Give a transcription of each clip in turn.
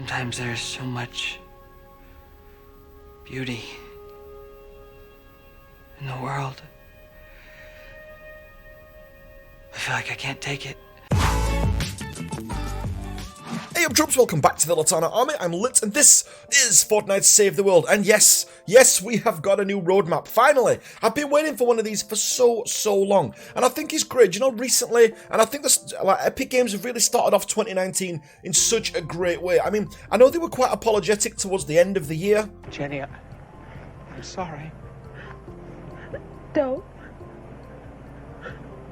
Sometimes there's so much beauty in the world. I feel like I can't take it. Hey up troops, welcome back to the Litanah Army. I'm Lit and this is Fortnite Save the World. And yes, we have got a new roadmap, finally. I've been waiting for one of these for so long. And I think it's great, you know, recently, and I think this, Epic Games have really started off 2019 in such a great way. I mean, I know they were quite apologetic towards the end of the year. Jenny, I'm sorry. Don't.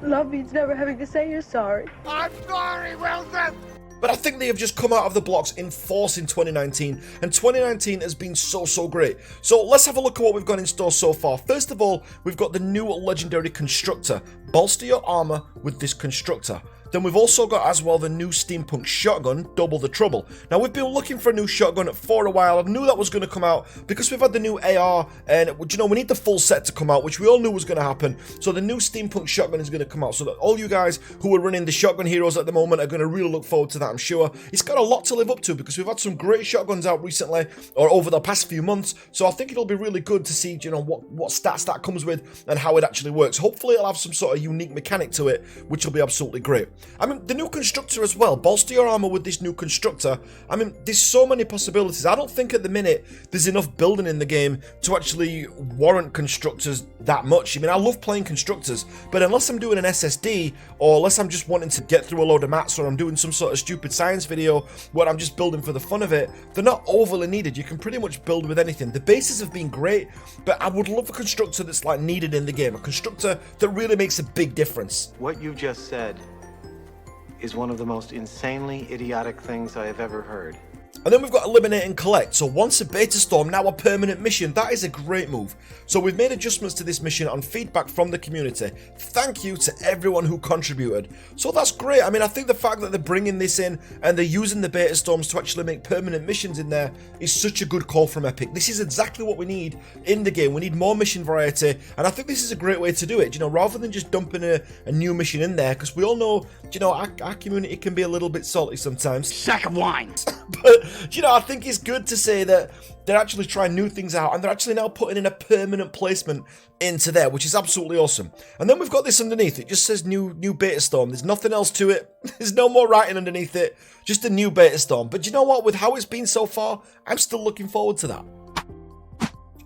Love means never having to say you're sorry. I'm sorry, Wilson! But I think they have just come out of the blocks in force in 2019, and 2019 has been so great. So let's have a look at what we've got in store so far. First of all, we've got the new legendary constructor. Bolster your armor with this constructor. Then we've also got as well the new Steampunk shotgun, Double the Trouble. Now we've been looking for a new shotgun for a while. I knew that was going to come out because we've had the new AR, and you know, we need the full set to come out, which we all knew was going to happen. So the new Steampunk shotgun is going to come out, so that all you guys who are running the shotgun heroes at the moment are going to really look forward to that, I'm sure. It's got a lot to live up to because we've had some great shotguns out recently, or over the past few months, so I think it'll be really good to see, you know, what stats that comes with and how it actually works. Hopefully it'll have some sort of unique mechanic to it, which will be absolutely great. I mean, the new constructor as well. Bolster your armor with this new constructor. I mean, there's so many possibilities. I don't think at the minute there's enough building in the game to actually warrant constructors that much. I mean, I love playing constructors, but unless I'm doing an SSD, or unless I'm just wanting to get through a load of mats, or I'm doing some sort of stupid science video where I'm just building for the fun of it, they're not overly needed. You can pretty much build with anything. The bases have been great, but I would love a constructor that's like needed in the game. A constructor that really makes a big difference. What you just said is one of the most insanely idiotic things I have ever heard. And then we've got Eliminate and Collect. So once a beta storm, now a permanent mission. That is a great move. So we've made adjustments to this mission on feedback from the community. Thank you to everyone who contributed. So that's great. I mean, I think the fact that they're bringing this in and they're using the beta storms to actually make permanent missions in there is such a good call from Epic. This is exactly what we need in the game. We need more mission variety, and I think this is a great way to do it. You know, rather than just dumping a new mission in there, because we all know, you know, our community can be a little bit salty sometimes. Sack of wine! But, you know, I think it's good to say that they're actually trying new things out, and they're actually now putting in a permanent placement into there, which is absolutely awesome. And then we've got this underneath. It just says new beta storm. There's nothing else to it. There's no more writing underneath it. Just a new beta storm. But you know what? With how it's been so far, I'm still looking forward to that.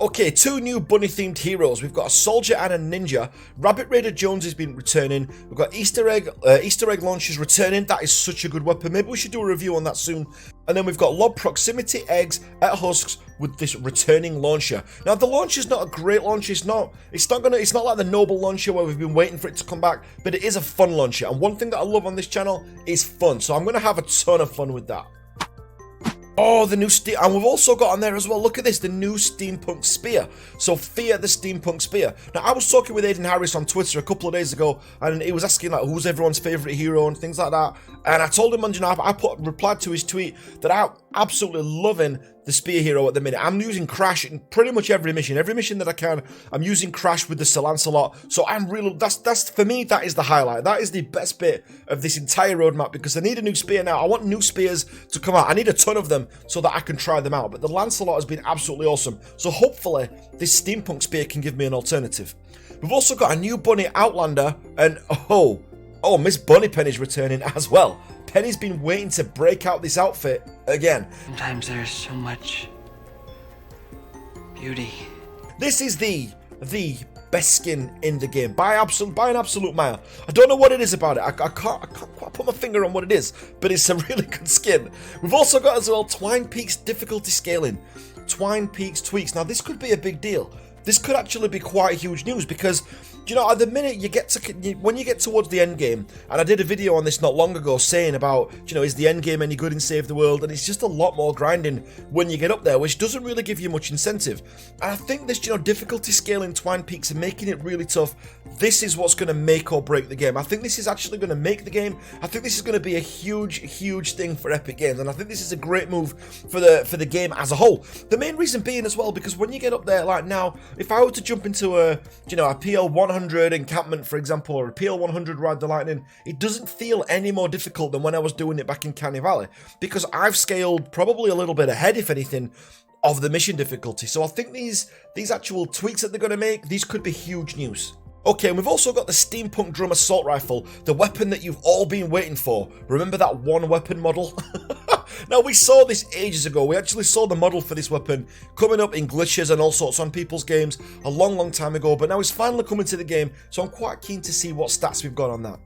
Okay, two new bunny-themed heroes. We've got a soldier and a ninja. Rabbit Raider Jones has been returning. We've got Easter egg launchers returning. That is such a good weapon. Maybe we should do a review on that soon. And then we've got lob proximity eggs at husks with this returning launcher. Now the launcher's not a great launcher. It's not like the noble launcher where we've been waiting for it to come back, but it is a fun launcher. And one thing that I love on this channel is fun. So I'm gonna have a ton of fun with that. Oh, the new and we've also got on there as well, look at this, the new Steampunk Spear. So fear the Steampunk Spear. Now, I was talking with Aiden Harris on Twitter a couple of days ago, and he was asking, like, who's everyone's favourite hero and things like that. And I told him, you know, I replied to his tweet that I'm absolutely loving the Spear hero at the minute. I'm using Crash in pretty much every mission that I can. I'm using Crash with the Sir Lancelot. So I'm really, that's for me, that is the highlight. That is the best bit of this entire roadmap, because I need a new spear now. I want new spears to come out. I need a ton of them so that I can try them out. But the Lancelot has been absolutely awesome. So hopefully this Steampunk Spear can give me an alternative. We've also got a new bunny Outlander, and oh, Miss Bunnypenny's returning as well. Penny's been waiting to break out this outfit again. Sometimes there's so much beauty. This is the best skin in the game by an absolute mile. I don't know what it is about it. I can't quite put my finger on what it is, but it's a really good skin. We've also got as well Twine Peaks difficulty scaling. Twine Peaks tweaks. Now this could be a big deal. This could actually be quite huge news, because, you know, at the minute when you get towards the end game, and I did a video on this not long ago saying about, you know, is the end game any good in Save the World, and it's just a lot more grinding when you get up there, which doesn't really give you much incentive. And I think this, you know, difficulty scaling Twine Peaks and making it really tough, this is what's going to make or break the game. I think this is actually going to make the game. I think this is going to be a huge thing for Epic Games, and I think this is a great move for the game as a whole. The main reason being as well, because when you get up there, like now, if I were to jump into a, you know, a PL1 100 encampment, for example, or Appeal 100 Ride the Lightning, it doesn't feel any more difficult than when I was doing it back in Canny Valley, because I've scaled probably a little bit ahead, if anything, of the mission difficulty. So I think these actual tweaks that they're going to make, these could be huge news. Okay, and we've also got the Steampunk Drum Assault Rifle, the weapon that you've all been waiting for. Remember that one weapon model? Now, we saw this ages ago. We actually saw the model for this weapon coming up in glitches and all sorts on people's games a long time ago, but now it's finally coming to the game, so I'm quite keen to see what stats we've got on that.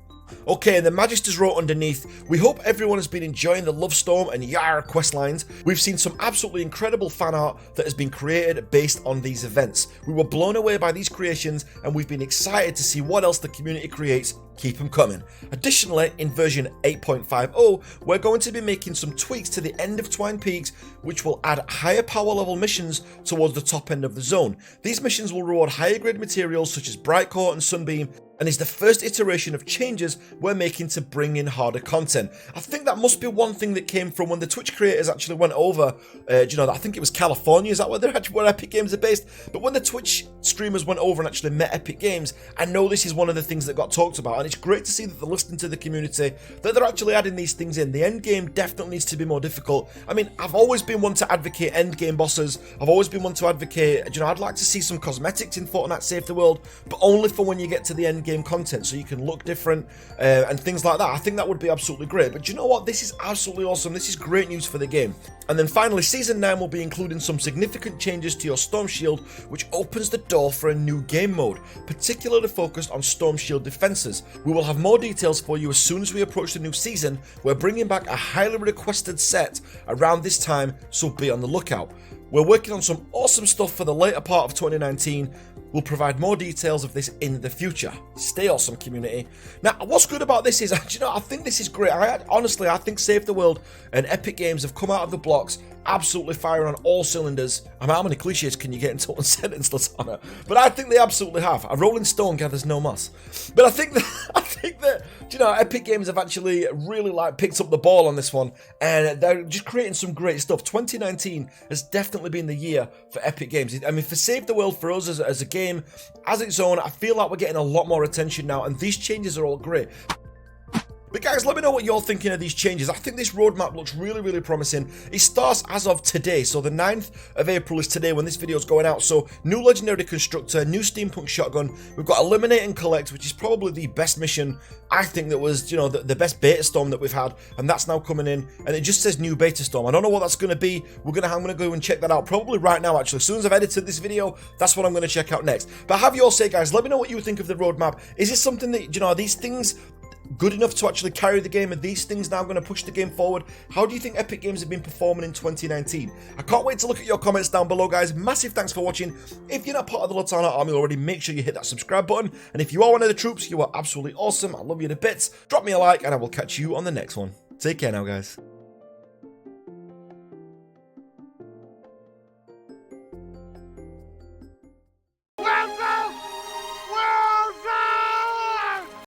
Okay, and the Magisters wrote underneath, we hope everyone has been enjoying the Love Storm and Yar questlines. We've seen some absolutely incredible fan art that has been created based on these events. We were blown away by these creations and we've been excited to see what else the community creates. Keep them coming. Additionally, in version 8.50, we're going to be making some tweaks to the end of Twine Peaks, which will add higher power level missions towards the top end of the zone. These missions will reward higher grade materials such as Brightcore and Sunbeam, and is the first iteration of changes we're making to bring in harder content. I think that must be one thing that came from when the Twitch creators actually went over, I think it was California, is that where Epic Games are based? But when the Twitch streamers went over and actually met Epic Games, I know this is one of the things that got talked about, and it's great to see that they're listening to the community, that they're actually adding these things in. The end game definitely needs to be more difficult. I mean, I've always been one to advocate end game bosses, I've always been one to advocate, I'd like to see some cosmetics in Fortnite Save the World, but only for when you get to the end game content, so you can look different and things like that. I think that would be absolutely great. But you know what? This is absolutely awesome. This is great news for the game. And then finally, Season 9 will be including some significant changes to your Storm Shield, which opens the door for a new game mode, particularly focused on Storm Shield defenses. We will have more details for you as soon as we approach the new season. We're bringing back a highly requested set around this time, so be on the lookout. We're working on some awesome stuff for the later part of 2019. We'll provide more details of this in the future. Stay awesome, community. Now, what's good about this is, I think this is great. Honestly, I think Save the World and Epic Games have come out of the blocks absolutely firing on all cylinders. I mean, how many cliches can you get into one sentence, Litanah? But I think they absolutely have. A rolling stone gathers no moss. But I think that Epic Games have actually really picked up the ball on this one, and they're just creating some great stuff. 2019 has definitely been the year for Epic Games. I mean, for Save the World, for us as a game, as its own, I feel like we're getting a lot more attention now, and these changes are all great. But guys, let me know what you're thinking of these changes. I think this roadmap looks really promising. It starts as of today, so the 9th of April is today when this video is going out. So, new Legendary Constructor, new Steampunk Shotgun. We've got Eliminate and Collect, which is probably the best mission, I think, that was, the best beta storm that we've had, and that's now coming in, and it just says new beta storm. I don't know what that's going to be. I'm going to go and check that out probably right now, actually. As soon as I've edited this video, that's what I'm going to check out next. But have you all say, guys, let me know what you think of the roadmap. Is this something that, are these things good enough to actually carry the game? Are these things now going to push the game forward? How do you think Epic Games have been performing in 2019? I can't wait to look at your comments down below, guys. Massive thanks for watching. If you're not part of the Litanah Army already, make sure you hit that subscribe button. And if you are one of the troops, you are absolutely awesome. I love you to bits. Drop me a like, and I will catch you on the next one. Take care now, guys.